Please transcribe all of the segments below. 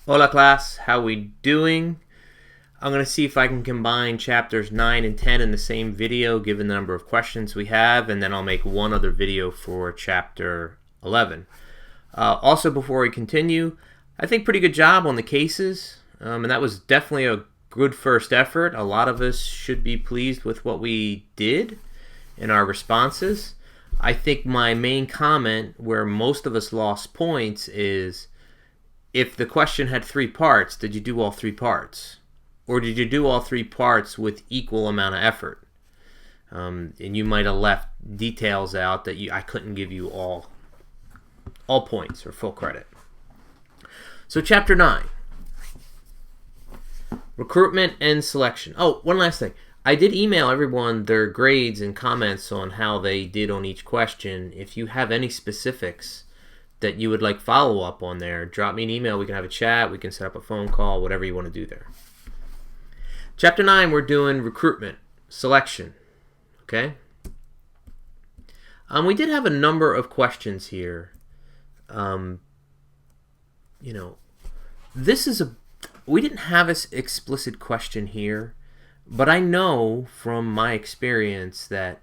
Hola class, how we doing? I'm going to see if I can combine chapters 9 and 10 in the same video given the number of questions we have, and then I'll make one other video for chapter 11. Also, before we continue, I think pretty good job on the cases, and that was definitely a good first effort. A lot of us should be pleased with what we did in our responses. I think my main comment where most of us lost points is, if the question had 3 parts, did you do all 3 parts? Or did you do all 3 parts with equal amount of effort? And you might have left details out that I couldn't give you all points or full credit. So chapter 9, recruitment and selection. Oh, one last thing. I did email everyone their grades and comments on how they did on each question. If you have any specifics that you would like follow up on there, drop me an email. We can have a chat. We can set up a phone call, whatever you want to do there. Chapter 9, we're doing recruitment, selection. Okay? We did have a number of questions here. We didn't have an explicit question here, but I know from my experience that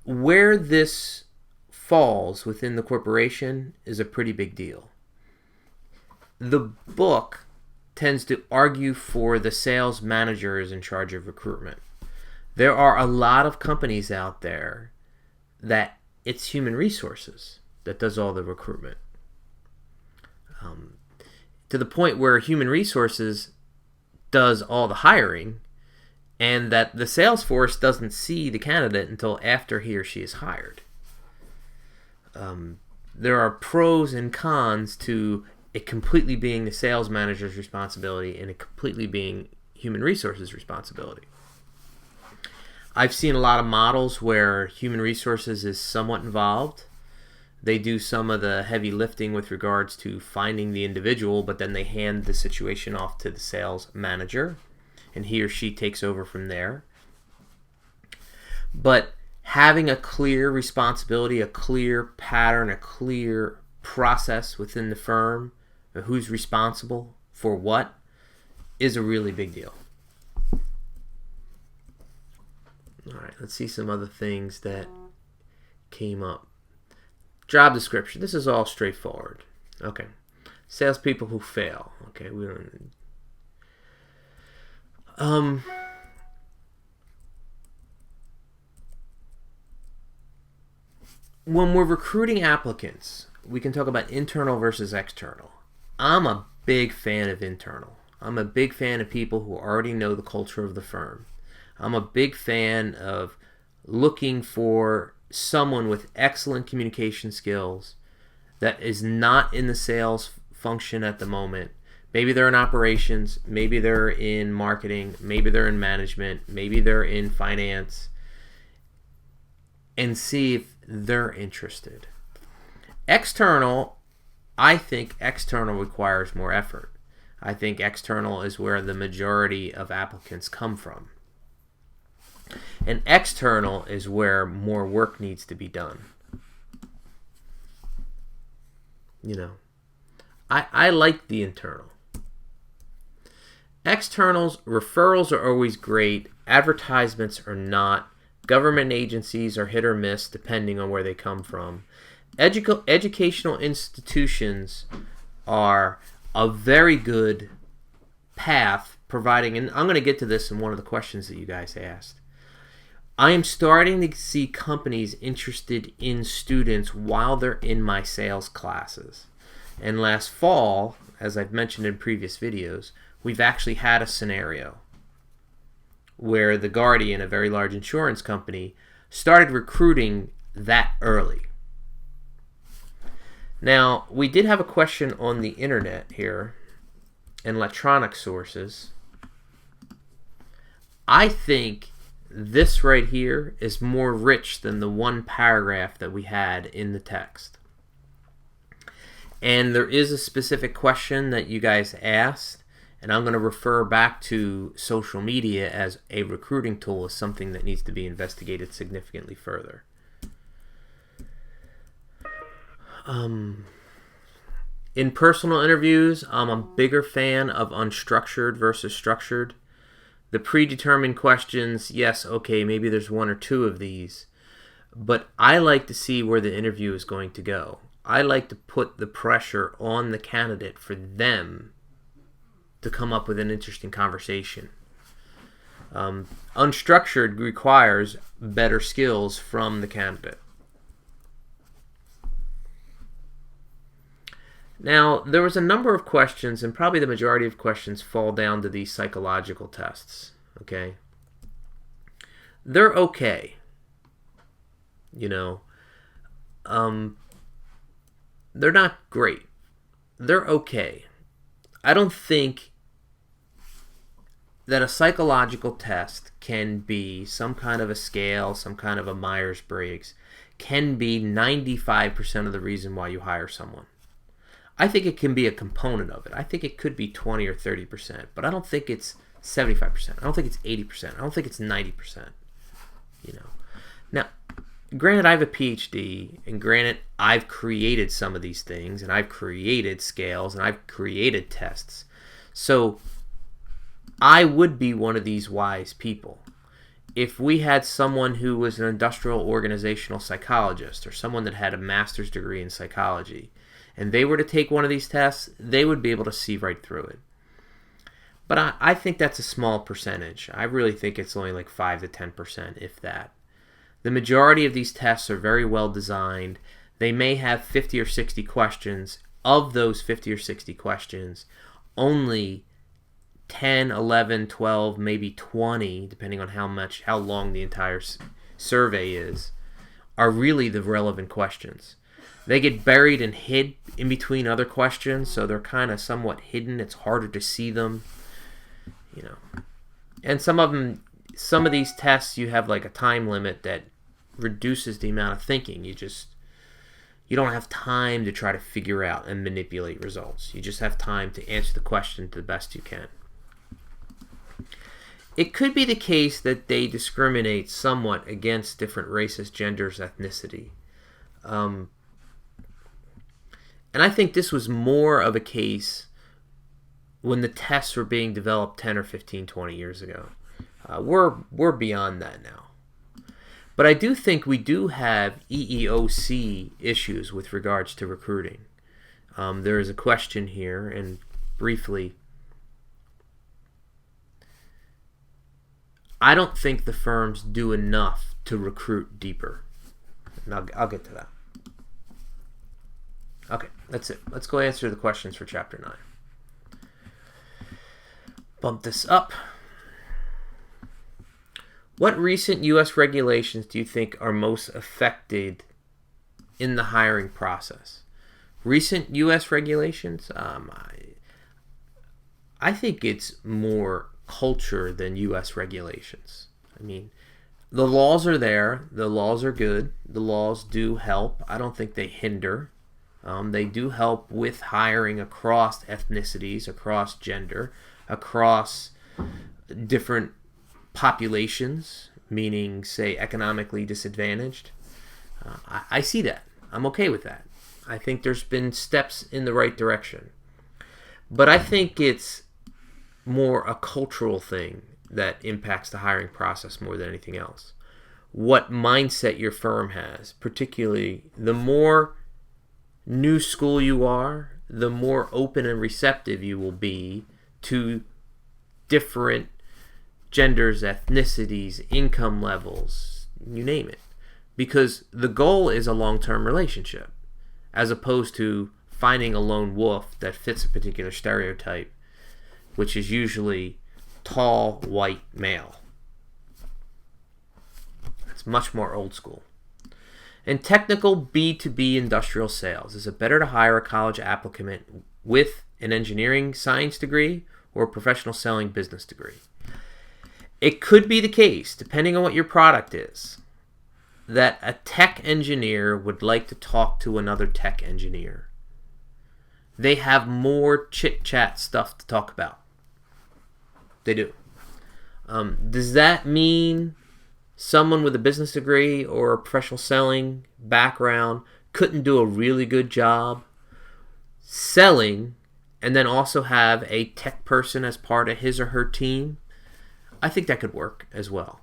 where this falls within the corporation is a pretty big deal. The book tends to argue for the sales managers in charge of recruitment. There are a lot of companies out there that it's human resources that does all the recruitment. To the point where human resources does all the hiring, and that the sales force doesn't see the candidate until after he or she is hired. There are pros and cons to it completely being the sales manager's responsibility and it completely being human resources' responsibility. I've seen a lot of models where human resources is somewhat involved. They do some of the heavy lifting with regards to finding the individual, but then they hand the situation off to the sales manager, and he or she takes over from there. But having a clear responsibility, a clear pattern, a clear process within the firm, who's responsible for what, is a really big deal. All right, let's see some other things that came up. Job description. This is all straightforward. Okay. Salespeople who fail. Okay, we don't. When we're recruiting applicants, we can talk about internal versus external. I'm a big fan of internal. I'm a big fan of people who already know the culture of the firm. I'm a big fan of looking for someone with excellent communication skills that is not in the sales function at the moment. Maybe they're in operations, maybe they're in marketing, maybe they're in management, maybe they're in finance, and see if they're interested. External, I think external requires more effort. I think external is where the majority of applicants come from. And external is where more work needs to be done. I like the internal. Externals, referrals are always great. Advertisements are not. Government agencies are hit or miss depending on where they come from. Educational institutions are a very good path, providing, and I'm going to get to this in one of the questions that you guys asked. I am starting to see companies interested in students while they're in my sales classes. And last fall, as I've mentioned in previous videos, we've actually had a scenario where the Guardian, a very large insurance company, started recruiting that early. Now, we did have a question on the internet here, and electronic sources. I think this right here is more rich than the one paragraph that we had in the text. And there is a specific question that you guys asked, and I'm going to refer back to social media as a recruiting tool as something that needs to be investigated significantly further. In personal interviews, I'm a bigger fan of unstructured versus structured. The predetermined questions, yes, okay, maybe there's one or two of these, but I like to see where the interview is going to go. I like to put the pressure on the candidate for them to come up with an interesting conversation. Unstructured requires better skills from the candidate. Now, there was a number of questions, and probably the majority of questions fall down to these psychological tests, okay? They're okay. You know, they're not great. They're okay. I don't think that a psychological test can be some kind of a scale, some kind of a Myers-Briggs, can be 95% of the reason why you hire someone. I think it can be a component of it. I think it could be 20 or 30%, but I don't think it's 75%. I don't think it's 80%. I don't think it's 90%. You know. Now, granted, I have a PhD, and granted, I've created some of these things, and I've created scales, and I've created tests. So I would be one of these wise people. If we had someone who was an industrial organizational psychologist or someone that had a master's degree in psychology, and they were to take one of these tests, they would be able to see right through it. But I think that's a small percentage. I really think it's only like 5 to 10%, if that. The majority of these tests are very well designed. They may have 50 or 60 questions. Of those 50 or 60 questions, only 10, 11, 12, maybe 20, depending on how long the entire survey is, are really the relevant questions. They get buried and hid in between other questions, so they're kind of somewhat hidden. It's harder to see them, you know. And some of these tests, you have like a time limit that reduces the amount of thinking. You don't have time to try to figure out and manipulate results. You just have time to answer the question to the best you can. It could be the case that they discriminate somewhat against different races, genders, ethnicity. And I think this was more of a case when the tests were being developed 10 or 15, 20 years ago. We're beyond that now. But I do think we do have EEOC issues with regards to recruiting. There is a question here, and briefly, I don't think the firms do enough to recruit deeper. And I'll get to that. Okay, that's it. Let's go answer the questions for Chapter 9. Bump this up. What recent U.S. regulations do you think are most affected in the hiring process? Recent U.S. regulations? I think it's more culture than U.S. regulations. I mean, the laws are there. The laws are good. The laws do help. I don't think they hinder. They do help with hiring across ethnicities, across gender, across different populations, meaning, say, economically disadvantaged. I see that. I'm okay with that. I think there's been steps in the right direction. But I think it's more a cultural thing that impacts the hiring process more than anything else. What mindset your firm has, particularly the more new school you are, the more open and receptive you will be to different genders, ethnicities, income levels, you name it. Because the goal is a long-term relationship, as opposed to finding a lone wolf that fits a particular stereotype, which is usually tall, white, male. It's much more old school. In technical B2B industrial sales, is it better to hire a college applicant with an engineering science degree or a professional selling business degree? It could be the case, depending on what your product is, that a tech engineer would like to talk to another tech engineer. They have more chit-chat stuff to talk about. They do. Does that mean someone with a business degree or a professional selling background couldn't do a really good job selling and then also have a tech person as part of his or her team, I think that could work as well.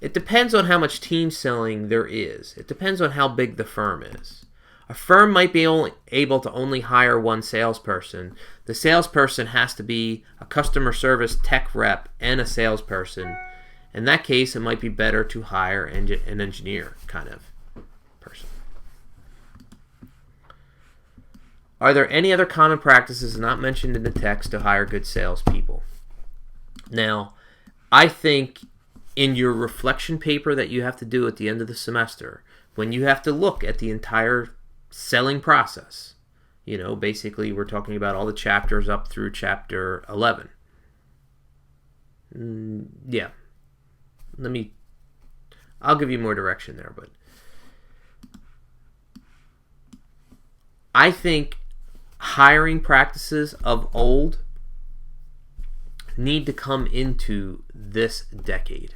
It depends on how much team selling there is. It depends on how big the firm is. A firm might be able to only hire one salesperson. The salesperson has to be a customer service tech rep and a salesperson. In that case, it might be better to hire an engineer kind of person. Are there any other common practices not mentioned in the text to hire good salespeople? Now, I think in your reflection paper that you have to do at the end of the semester, when you have to look at the entire selling process, basically we're talking about all the chapters up through chapter 11. Yeah. I'll give you more direction there, but I think hiring practices of old need to come into this decade.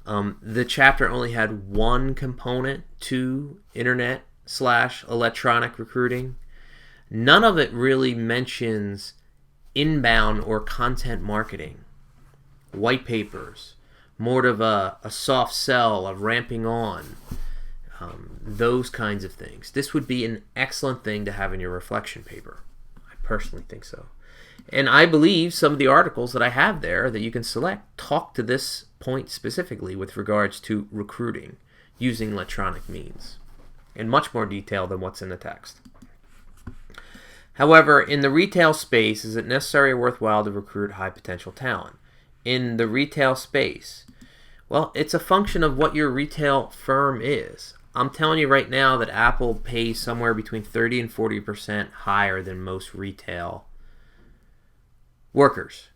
The chapter only had one component to internet/electronic recruiting. None of it really mentions inbound or content marketing, white papers, more of a soft sell, of ramping on, those kinds of things. This would be an excellent thing to have in your reflection paper. I personally think so. And I believe some of the articles that I have there that you can select talk to this point specifically with regards to recruiting using electronic means in much more detail than what's in the text. However, in the retail space, is it necessary or worthwhile to recruit high potential talent? In the retail space, well, it's a function of what your retail firm is. I'm telling you right now that Apple pays somewhere between 30 and 40% higher than most retail workers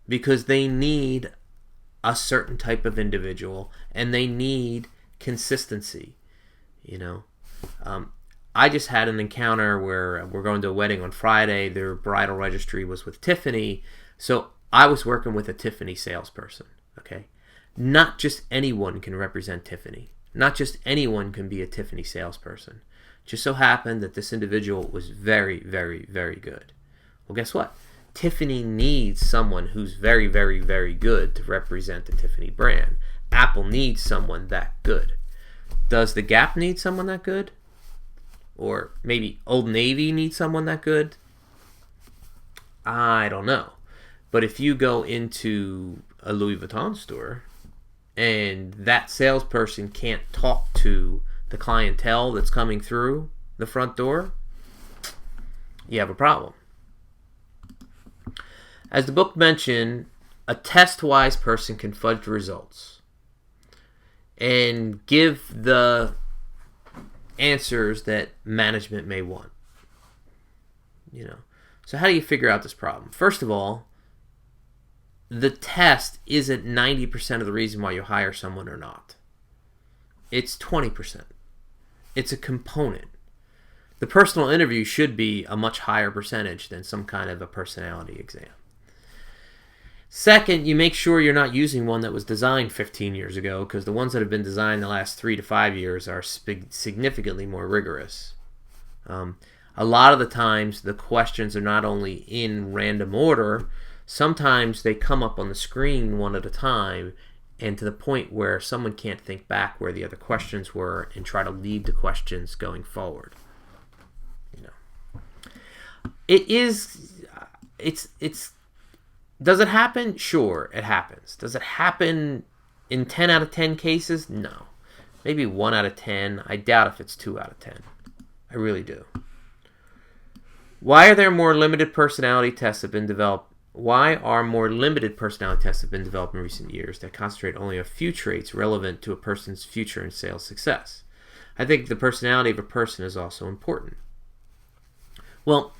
because they need a certain type of individual and they need consistency. I just had an encounter where we're going to a wedding on Friday. Their bridal registry was with Tiffany, so I was working with a Tiffany salesperson. Okay, not just anyone can represent Tiffany. Not just anyone can be a Tiffany salesperson. It just so happened that this individual was very, very, very good. Well, guess what? Tiffany needs someone who's very, very, very good to represent the Tiffany brand. Apple needs someone that good. Does the Gap need someone that good? Or maybe Old Navy needs someone that good? I don't know. But if you go into a Louis Vuitton store and that salesperson can't talk to the clientele that's coming through the front door, you have a problem. As the book mentioned, a test-wise person can fudge results and give the answers that management may want. So how do you figure out this problem? First of all, the test isn't 90% of the reason why you hire someone or not. It's 20%. It's a component. The personal interview should be a much higher percentage than some kind of a personality exam. Second, you make sure you're not using one that was designed 15 years ago, because the ones that have been designed the last 3 to 5 years are significantly more rigorous. A lot of the times, the questions are not only in random order, sometimes they come up on the screen one at a time, and to the point where someone can't think back where the other questions were and try to lead the questions going forward. Does it happen? Sure, it happens. Does it happen in 10 out of 10 cases? No. Maybe 1 out of 10. I doubt if it's 2 out of 10. I really do. Why are more limited personality tests have been developed in recent years that concentrate only on a few traits relevant to a person's future and sales success? I think the personality of a person is also important. Well,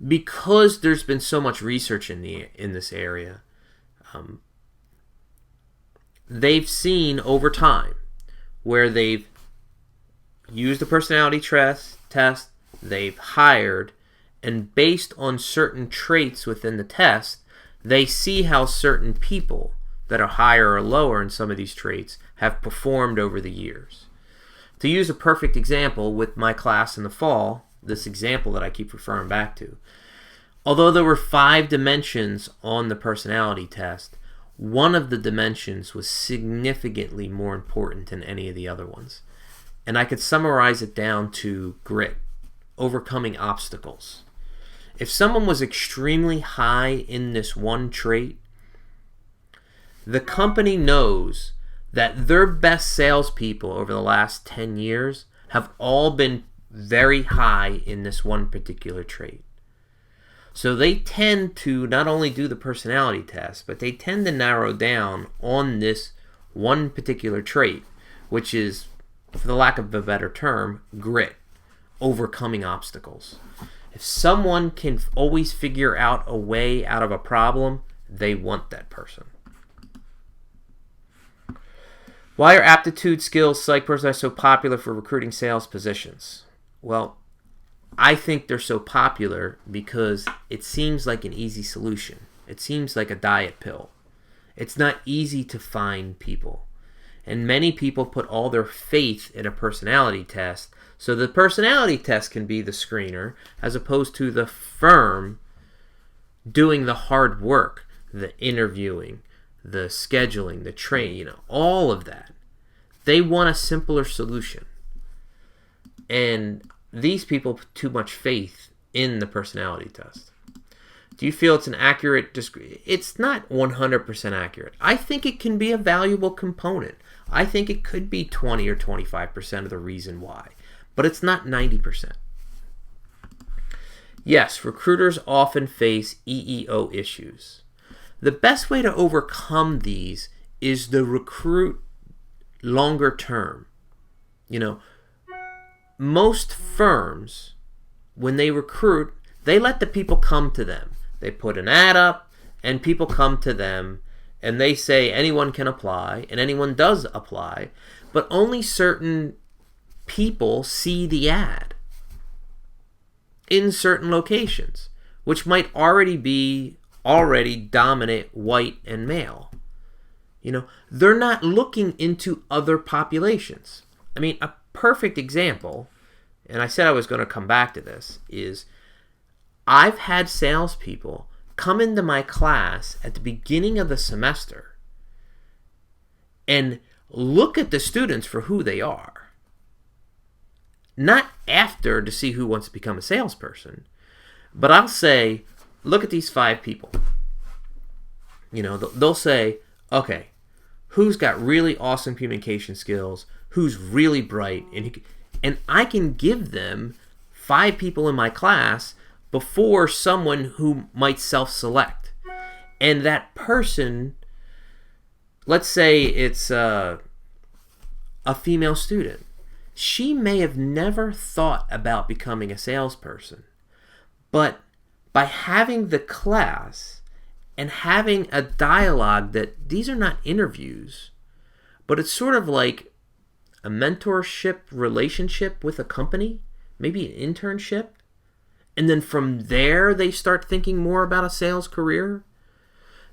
because there's been so much research in this area, they've seen over time where they've used a personality test, they've hired, and based on certain traits within the test, they see how certain people that are higher or lower in some of these traits have performed over the years. To use a perfect example, with my class in the fall, this example that I keep referring back to. Although there were 5 dimensions on the personality test, one of the dimensions was significantly more important than any of the other ones. And I could summarize it down to grit, overcoming obstacles. If someone was extremely high in this one trait, the company knows that their best salespeople over the last 10 years have all been very high in this one particular trait. So they tend to not only do the personality test, but they tend to narrow down on this one particular trait, which is, for the lack of a better term, grit, overcoming obstacles. If someone can always figure out a way out of a problem, they want that person. Why are aptitude, skills, psych personalities so popular for recruiting sales positions? Well, I think they're so popular because it seems like an easy solution. It seems like a diet pill. It's not easy to find people. And many people put all their faith in a personality test, so the personality test can be the screener as opposed to the firm doing the hard work, the interviewing, the scheduling, the training, all of that. They want a simpler solution. And these people put too much faith in the personality test. Do you feel it's an accurate description? It's not 100% accurate. I think it can be a valuable component. I think it could be 20 or 25% of the reason why. But it's not 90%. Yes, recruiters often face EEO issues. The best way to overcome these is to recruit longer term. Most firms, when they recruit, they let the people come to them. They put an ad up, and people come to them, and they say anyone can apply, and anyone does apply, but only certain people see the ad in certain locations, which might already dominate white and male. They're not looking into other populations. A perfect example, and I said I was going to come back to this, is I've had salespeople come into my class at the beginning of the semester and look at the students for who they are. Not after to see who wants to become a salesperson, but I'll say, look at these 5 people. They'll say, okay, who's got really awesome communication skills, who's really bright, and I can give them 5 people in my class before someone who might self-select. And that person, let's say it's a female student. She may have never thought about becoming a salesperson, but by having the class and having a dialogue that these are not interviews, but it's sort of like a mentorship relationship with a company, maybe an internship, and then from there they start thinking more about a sales career.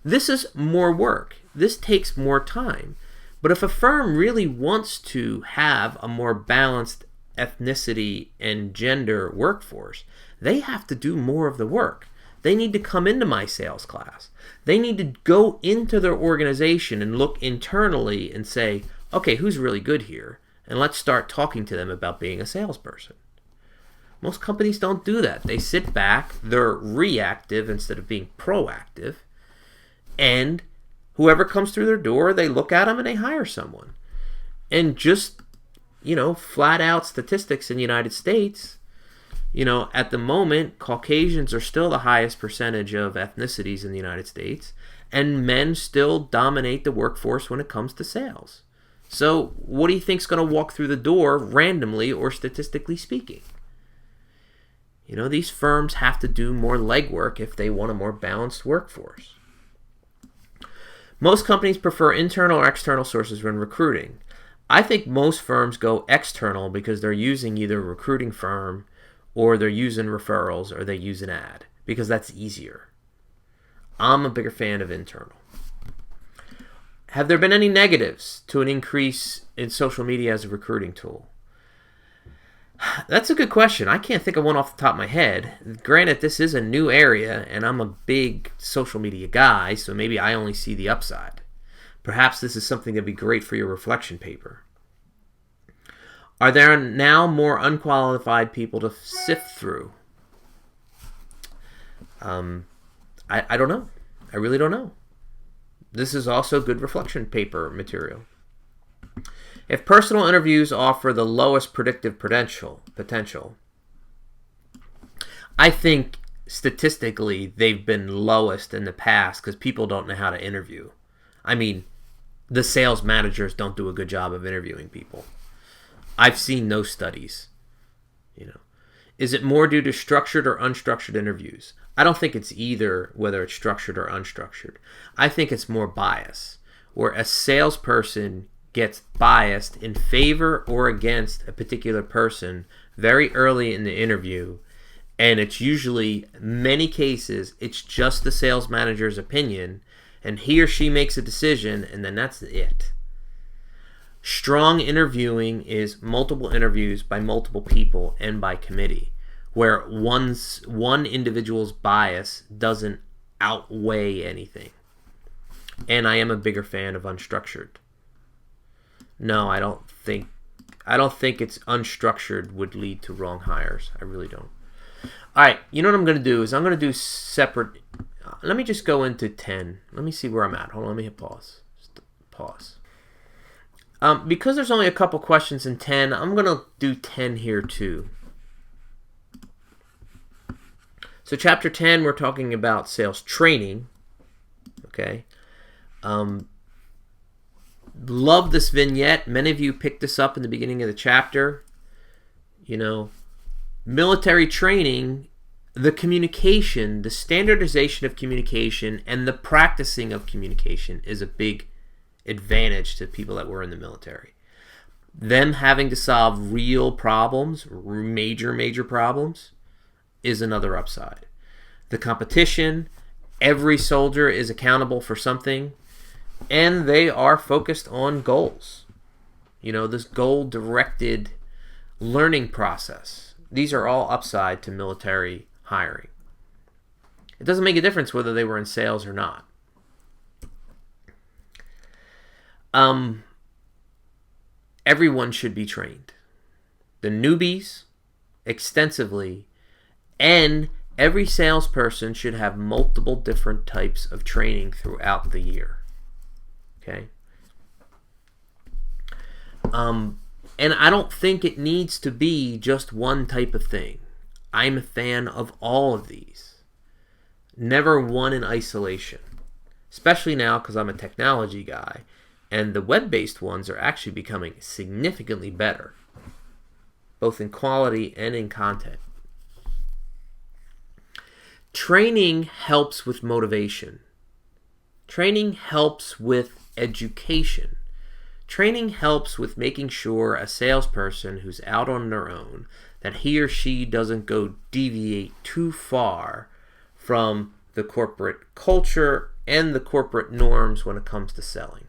This is more work. This takes more time. But if a firm really wants to have a more balanced ethnicity and gender workforce, they have to do more of the work. They need to come into my sales class. They need to go into their organization and look internally and say, okay, who's really good here? And let's start talking to them about being a salesperson. Most companies don't do that. They sit back, they're reactive instead of being proactive, and whoever comes through their door, they look at them and they hire someone. And just, flat out statistics in the United States, at the moment, Caucasians are still the highest percentage of ethnicities in the United States, and men still dominate the workforce when it comes to sales. So what do you think's going to walk through the door randomly or statistically speaking? These firms have to do more legwork if they want a more balanced workforce. Most companies prefer internal or external sources when recruiting. I think most firms go external because they're using either a recruiting firm or they're using referrals or they use an ad because that's easier. I'm a bigger fan of internal. Have there been any negatives to an increase in social media as a recruiting tool? That's a good question. I can't think of one off the top of my head. Granted, this is a new area, and I'm a big social media guy, so maybe I only see the upside. Perhaps this is something that'd be great for your reflection paper. Are there now more unqualified people to sift through? I don't know. I really don't know. This is also good reflection paper material. If personal interviews offer the lowest predictive potential, I think statistically they've been lowest in the past because people don't know how to interview. I mean, the sales managers don't do a good job of interviewing people. I've seen those studies. Is it more due to structured or unstructured interviews? I don't think it's either, whether it's structured or unstructured. I think it's more bias, where a salesperson gets biased in favor or against a particular person very early in the interview, and it's usually, many cases, it's just the sales manager's opinion, and he or she makes a decision, and then that's it. Strong interviewing is multiple interviews by multiple people and by committee, where one individual's bias doesn't outweigh anything. And I am a bigger fan of unstructured. No, I don't think it's unstructured would lead to wrong hires. I really don't. All right, you know what I'm going to do is I'm going to do separate. Let me just go into 10. Let me see where I'm at. Hold on, let me hit pause. Just pause. Because there's only a couple questions in 10, I'm going to do 10 here too. So chapter 10, we're talking about sales training. Okay. Love this vignette. Many of you picked this up in the beginning of the chapter. Military training, the communication, the standardization of communication, and the practicing of communication is a big advantage to people that were in the military. Them having to solve real problems, major problems, is another upside. The competition, every soldier is accountable for something, and they are focused on goals. This goal-directed learning process. These are all upside to military hiring. It doesn't make a difference whether they were in sales or not. Everyone should be trained. The newbies, extensively, and every salesperson should have multiple different types of training throughout the year. Okay? And I don't think it needs to be just one type of thing. I'm a fan of all of these. Never one in isolation. Especially now because I'm a technology guy. And the web-based ones are actually becoming significantly better. Both in quality and in content. Training helps with motivation. Training helps with education. Training helps with making sure a salesperson who's out on their own, that he or she doesn't go deviate too far from the corporate culture and the corporate norms when it comes to selling.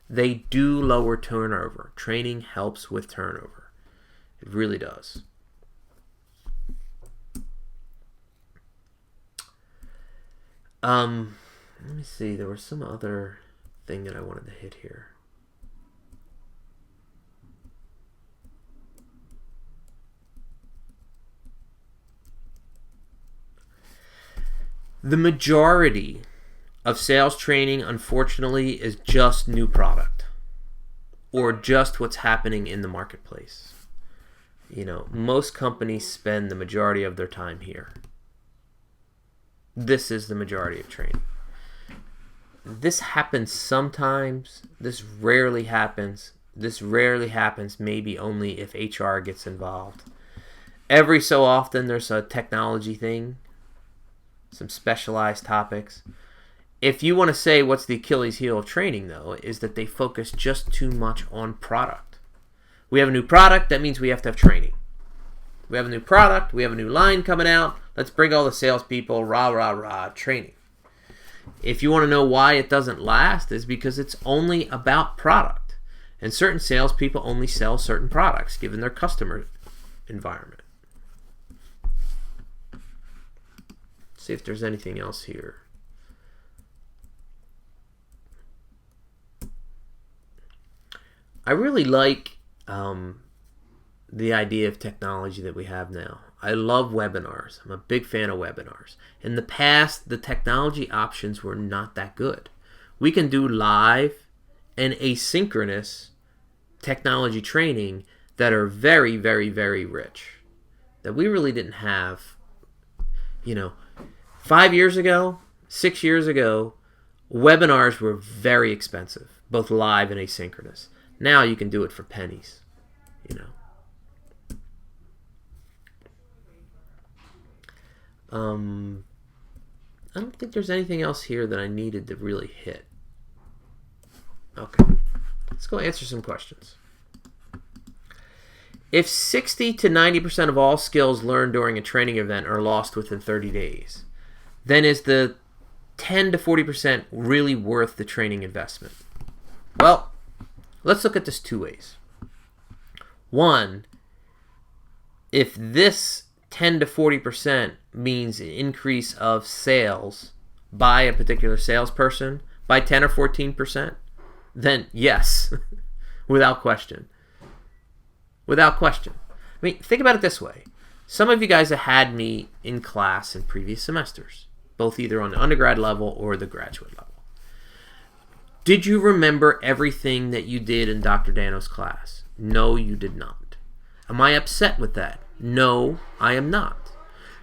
They do lower turnover. Training helps with turnover. It really does. Let me see. There was some other thing that I wanted to hit here. The majority of sales training, unfortunately, is just new product or just what's happening in the marketplace. Most companies spend the majority of their time here. This is the majority of training. This happens sometimes. This rarely happens. This rarely happens maybe only if HR gets involved. Every so often there's a technology thing, some specialized topics. If you want to say what's the Achilles heel of training, though, is that they focus just too much on product. We have a new product, that means we have to have training. We have a new product, we have a new line coming out, let's bring all the salespeople, training. If you want to know why it doesn't last, is because it's only about product. And certain salespeople only sell certain products, given their customer environment. See if there's anything else here. I really like the idea of technology that we have now. I love webinars. I'm a big fan of webinars. In the past, the technology options were not that good. We can do live and asynchronous technology training that are very, very, very rich, that we really didn't have. 5 years ago, 6 years ago, webinars were very expensive, both live and asynchronous. Now you can do it for pennies, I don't think there's anything else here that I needed to really hit. Okay, let's go answer some questions. If 60 to 90% of all skills learned during a training event are lost within 30 days, then is the 10 to 40% really worth the training investment? Well, let's look at this two ways. One, if this 10 to 40% means an increase of sales by a particular salesperson by 10 or 14%, then yes, without question. Without question. I mean, think about it this way. Some of you guys have had me in class in previous semesters, both either on the undergrad level or the graduate level. Did you remember everything that you did in Dr. Dano's class? No, you did not. Am I upset with that? No, I am not.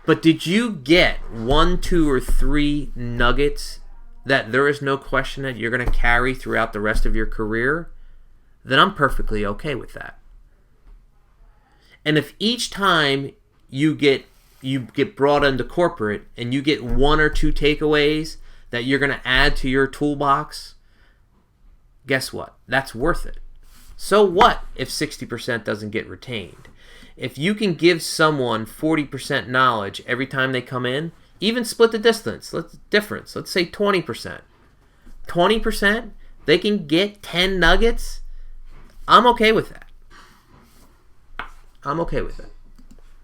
But did you get 1, 2, or 3 nuggets that there is no question that you're going to carry throughout the rest of your career? Then I'm perfectly okay with that. And if each time you get brought into corporate and you get 1 or 2 takeaways that you're going to add to your toolbox, guess what? That's worth it. So what if 60% doesn't get retained? If you can give someone 40% knowledge every time they come in, even split the difference. Let's say 20%. 20%, they can get 10 nuggets. I'm okay with that. I'm okay with it.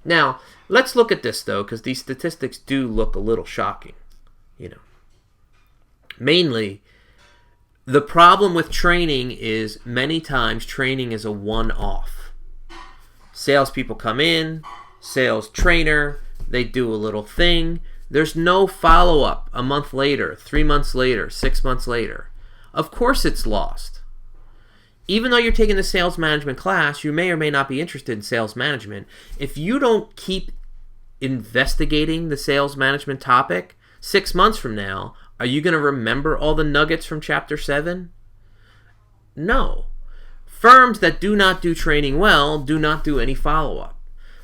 Now, let's look at this, though, because these statistics do look a little shocking. Mainly, the problem with training is many times training is a one-off. Salespeople come in, sales trainer, they do a little thing. There's no follow-up a month later, 3 months later, 6 months later. Of course it's lost. Even though you're taking the sales management class, you may or may not be interested in sales management. If you don't keep investigating the sales management topic, 6 months from now, are you going to remember all the nuggets from Chapter 7? No. Firms that do not do training well do not do any follow-up.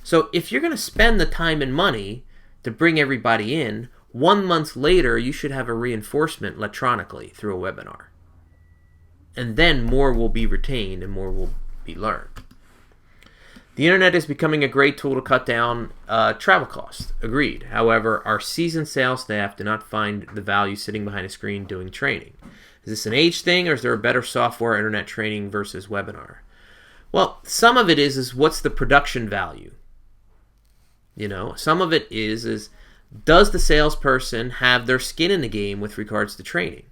So if you're going to spend the time and money to bring everybody in, 1 month later, you should have a reinforcement electronically through a webinar. And then more will be retained and more will be learned. The internet is becoming a great tool to cut down travel costs. Agreed. However, our seasoned sales staff do not find the value sitting behind a screen doing training. Is this an age thing, or is there a better software internet training versus webinar? Well, some of it is what's the production value? Some of it is does the salesperson have their skin in the game with regards to training?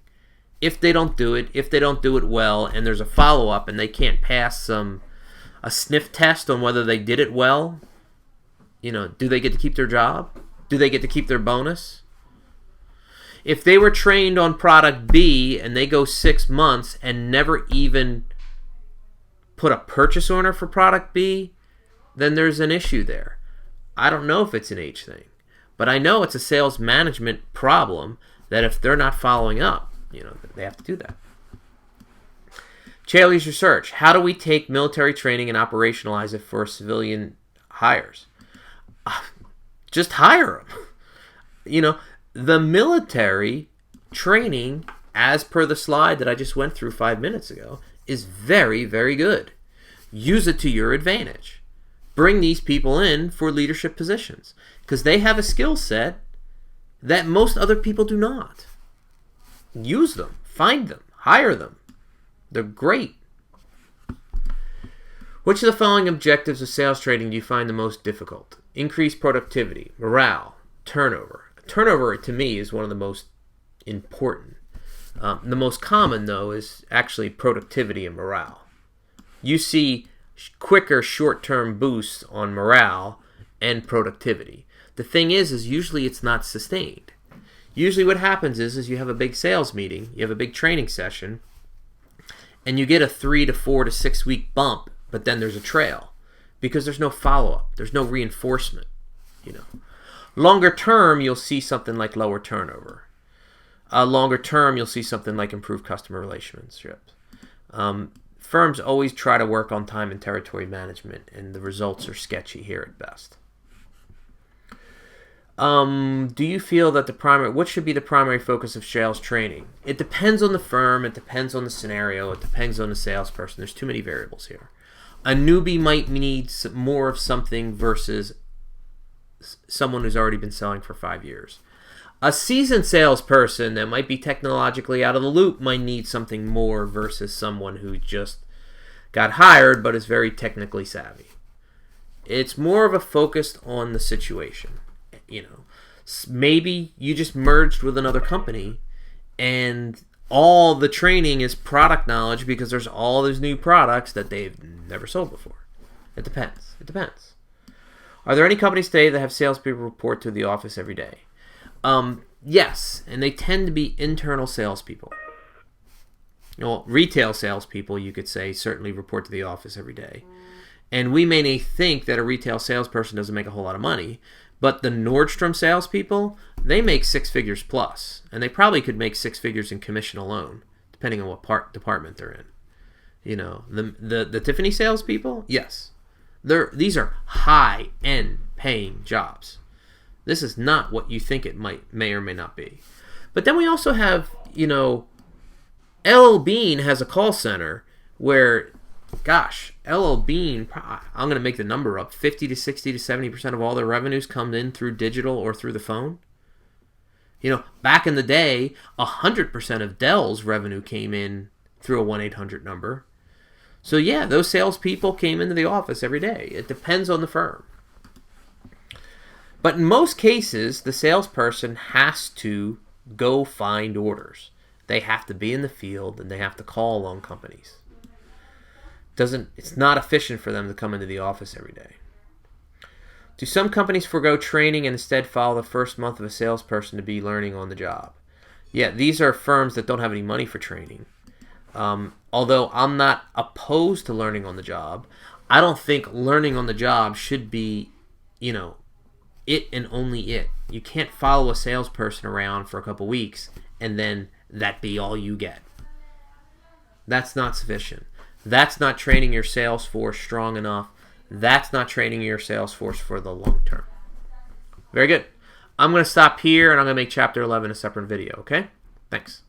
If they don't do it well, and there's a follow-up and they can't pass a sniff test on whether they did it well, do they get to keep their job? Do they get to keep their bonus? If they were trained on product B and they go 6 months and never even put a purchase order for product B, then there's an issue there. I don't know if it's an age thing, but I know it's a sales management problem that if they're not following up, they have to do that. Chaley's research. How do we take military training and operationalize it for civilian hires? Just hire them. The military training, as per the slide that I just went through 5 minutes ago, is very, very good. Use it to your advantage. Bring these people in for leadership positions because they have a skill set that most other people do not. Use them, find them, hire them. They're great. Which of the following objectives of sales training do you find the most difficult? Increase productivity, morale, turnover. Turnover, to me, is one of the most important. The most common, though, is actually productivity and morale. You see quicker short-term boosts on morale and productivity. The thing is usually it's not sustained. Usually what happens is you have a big sales meeting, you have a big training session, and you get a 3 to 4 to 6 week bump, but then there's a trail because there's no follow-up, there's no reinforcement. Longer term, you'll see something like lower turnover. Longer term, you'll see something like improved customer relationships. Firms always try to work on time and territory management, and the results are sketchy here at best. Do you feel that what should be the primary focus of sales training? It depends on the firm, it depends on the scenario, it depends on the salesperson. There's too many variables here. A newbie might need more of something versus someone who's already been selling for 5 years. A seasoned salesperson that might be technologically out of the loop might need something more versus someone who just got hired but is very technically savvy. It's more of a focus on the situation. Maybe you just merged with another company and all the training is product knowledge because there's all these new products that they've never sold before. It depends. Are there any companies today that have salespeople report to the office every day? Yes, and they tend to be internal salespeople. Retail salespeople, you could say, certainly report to the office every day. And we may think that a retail salesperson doesn't make a whole lot of money, but the Nordstrom salespeople, they make 6 figures plus, and they probably could make 6 figures in commission alone, depending on what department they're in. The Tiffany salespeople, yes, these are high-end paying jobs. This is not what you think it may or may not be. But then we also have, LL Bean has a call center where, gosh, LL Bean, I'm going to make the number up, 50 to 60 to 70% of all their revenues come in through digital or through the phone. Back in the day, 100% of Dell's revenue came in through a 1-800 number. So yeah, those salespeople came into the office every day. It depends on the firm. But in most cases, the salesperson has to go find orders. They have to be in the field and they have to call on companies. It's not efficient for them to come into the office every day. Do some companies forego training and instead follow the first month of a salesperson to be learning on the job? Yeah, these are firms that don't have any money for training. Although I'm not opposed to learning on the job, I don't think learning on the job should be, it and only it. You can't follow a salesperson around for a couple weeks and then that be all you get. That's not sufficient. That's not training your sales force strong enough. That's not training your sales force for the long term. Very good. I'm going to stop here and I'm going to make chapter 11 a separate video, okay? Thanks.